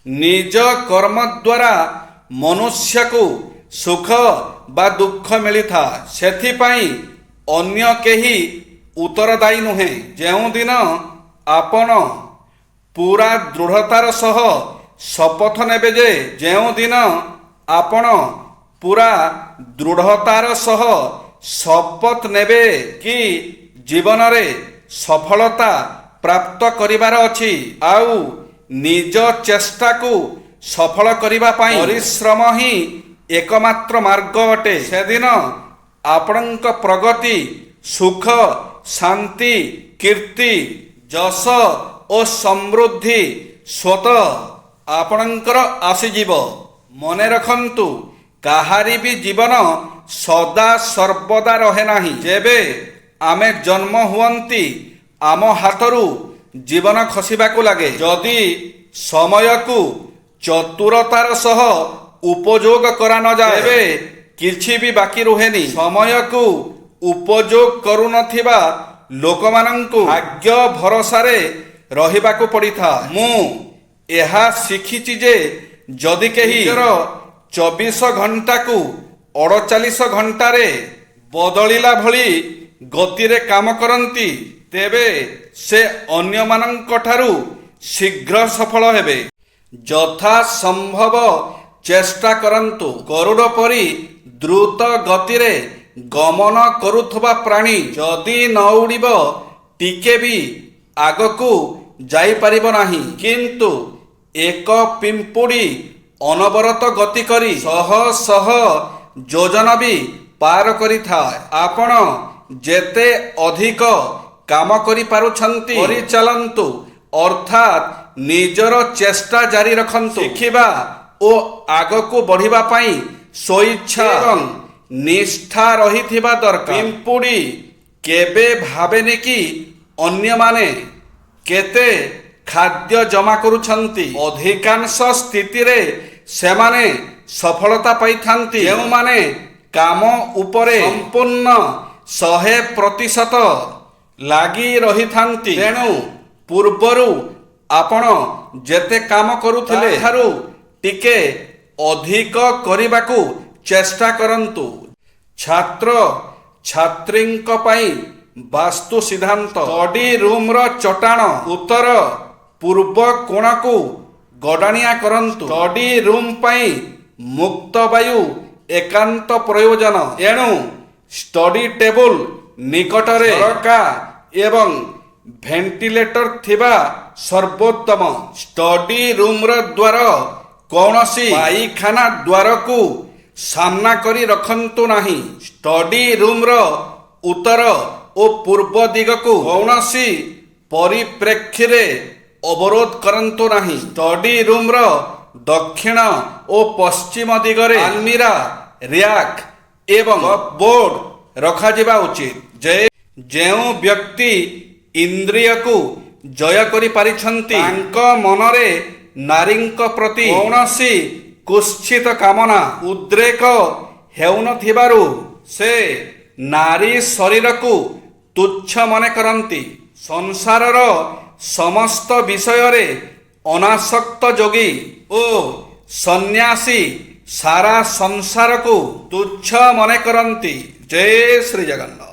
ନିଜ କର୍ମ ଦ୍ୱାରା ମନୁଷ୍ୟକୁ ସୁଖ ବା ଦୁଃଖ ମିଳିଥାଏ। ସେଥିପାଇଁ ଅନ୍ୟ କେହି ଉତ୍ତରଦାୟୀ ନୁହେଁ। ଯେଉଁଦିନ ଆପଣ ପୁରା ଦୃଢ଼ତାର ସହ ଶପଥ ନେବେ ଯେ ଯେଉଁଦିନ ଆପଣ ପୁରା ଦୃଢ଼ତାର ସହ ଶପଥ ନେବେ କି ଜୀବନରେ ସଫଳତା ପ୍ରାପ୍ତ କରିବାର ଅଛି ଆଉ ନିଜ ଚେଷ୍ଟାକୁ ସଫଳ କରିବା ପାଇଁ ପରିଶ୍ରମ ହିଁ ଏକମାତ୍ର ମାର୍ଗ ଅଟେ, ସେଦିନ ଆପଣଙ୍କ ପ୍ରଗତି, ସୁଖ, ଶାନ୍ତି, କୀର୍ତ୍ତି, ଯଶ ଓ ସମୃଦ୍ଧି ସ୍ୱତଃ ଆପଣଙ୍କର ଆସିଯିବ। ମନେ ରଖନ୍ତୁ, କାହାରି ବି ଜୀବନ ସଦା ସର୍ବଦା ରହେ ନାହିଁ। ଯେବେ ଆମେ ଜନ୍ମ ହୁଅନ୍ତି ଆମ ହାତରୁ ଜୀବନ ଖସିବାକୁ ଲାଗେ। ଯଦି ସମୟକୁ ଚତୁରତାର ସହ ଉପଯୋଗ କରାନଯାଏ ତେବେ କିଛି ବି ବାକି ରୁହେନି। ସମୟକୁ ଉପଯୋଗ କରୁନଥିବା ଲୋକମାନଙ୍କୁ ଭାଗ୍ୟ ଭରସାରେ ରହିବାକୁ ପଡ଼ିଥାଏ। ମୁଁ ଏହା ଶିଖିଛି ଯେ ଯଦି କେହି 24 ଘଣ୍ଟାକୁ 48 ଘଣ୍ଟାରେ ବଦଳିଲା ଭଳି ଗତିରେ କାମ କରନ୍ତି ତେବେ ସେ ଅନ୍ୟମାନଙ୍କଠାରୁ ଶୀଘ୍ର ସଫଳ ହେବେ। ଯଥା ସମ୍ଭବ ଚେଷ୍ଟା କରନ୍ତୁ। ଗରୁଡ଼ ପରି ଦ୍ରୁତ ଗତିରେ ଗମନ କରୁଥିବା ପ୍ରାଣୀ ଯଦି ନ ଉଡ଼ିବ ଟିକେ ବି ଆଗକୁ ଯାଇପାରିବ ନାହିଁ। କିନ୍ତୁ ଏକ ପିମ୍ପୁଡ଼ି ଅନବରତ ଗତି କରି ଶହ ଶହ ଯୋଜନ ବି ପାର କରିଥାଏ। ଆପଣ ଯେତେ ଅଧିକ କାମ କରିପାରୁଛନ୍ତି କରିଚାଲନ୍ତୁ, ଅର୍ଥାତ୍ ନିଜର ଚେଷ୍ଟା ଜାରି ରଖନ୍ତୁ। ଶିଖିବା ଓ ଆଗକୁ ବଢ଼ିବା ପାଇଁ ସ୍ୱଇଚ୍ଛା ଏବଂ ନିଷ୍ଠା ରହିଥିବା ଦରକାର। ପିମ୍ପୁଡ଼ି କେବେ ଭାବେନି କି ଅନ୍ୟମାନେ କେତେ ଖାଦ୍ୟ ଜମା କରୁଛନ୍ତି। ଅଧିକାଂଶ ସ୍ଥିତିରେ ସେମାନେ ସଫଳତା ପାଇଥାନ୍ତି ଯେଉଁମାନେ କାମ ଉପରେ ସମ୍ପୂର୍ଣ୍ଣ 100% ଲାଗି ରହିଥାନ୍ତି। ତେଣୁ ପୂର୍ବରୁ ଆପଣ ଯେତେ କାମ କରୁଥିଲେ ତାଠାରୁ ଟିକେ ଅଧିକ କରିବାକୁ ଚେଷ୍ଟା କରନ୍ତୁ। ଛାତ୍ର ଛାତ୍ରୀଙ୍କ ପାଇଁ ବାସ୍ତୁ ସିଦ୍ଧାନ୍ତ। ଷ୍ଟଡି ରୁମ୍ର ଚଟାଣ ଉତ୍ତର ପୂର୍ବ କୋଣକୁ ଗଡ଼ାଣିଆ କରନ୍ତୁ। ଷ୍ଟଡି ରୁମ୍ ପାଇଁ ମୁକ୍ତ ବାୟୁ ଏକାନ୍ତ ପ୍ରୟୋଜନ। ଏଣୁ ଷ୍ଟଡି ଟେବୁଲ ନିକଟରେ ଝରକା ଏବଂ ଭେଣ୍ଟିଲେଟର ଥିବା ସର୍ବୋତ୍ତମ। ଷ୍ଟଡି ରୁମ୍ର ଦ୍ୱାର କୌଣସି ପାଇଖାନା ଦ୍ୱାରକୁ ସାମ୍ନା କରି ରଖନ୍ତୁ ନାହିଁ। ଷ୍ଟଡି ରୁମ୍ର ଉତ୍ତର ଓ ପୂର୍ବ ଦିଗକୁ କୌଣସି ପରିପ୍ରେକ୍ଷୀରେ ଅବରୋଧ କରନ୍ତୁ ନାହିଁ। ଷ୍ଟଡି ରୁମ୍ର ଦକ୍ଷିଣ ଓ ପଶ୍ଚିମ ଦିଗରେ ଆଲମିରା, ର୍ୟାକ୍ ଏବଂ ବୋର୍ଡ ରଖାଯିବା ଉଚିତ। ଯେଉଁ ବ୍ୟକ୍ତି ଇନ୍ଦ୍ରିୟକୁ ଜୟ କରିପାରିଛନ୍ତି ତାଙ୍କ ମନରେ ନାରୀଙ୍କ ପ୍ରତି କୌଣସି କୁତ୍ସିତ କାମନା ଉଦ୍ରେକ ହେଉନଥିବାରୁ ସେ ନାରୀ ଶରୀରକୁ ତୁଚ୍ଛ ମନେ କରନ୍ତି। ସଂସାରର ସମସ୍ତ ବିଷୟରେ ଅନାସକ୍ତ ଯୋଗୀ ଓ ସନ୍ନ୍ୟାସୀ ସାରା ସଂସାରକୁ ତୁଚ୍ଛ ମନେ କରନ୍ତି। ଜୟ ଶ୍ରୀ ଜଗନ୍ନାଥ।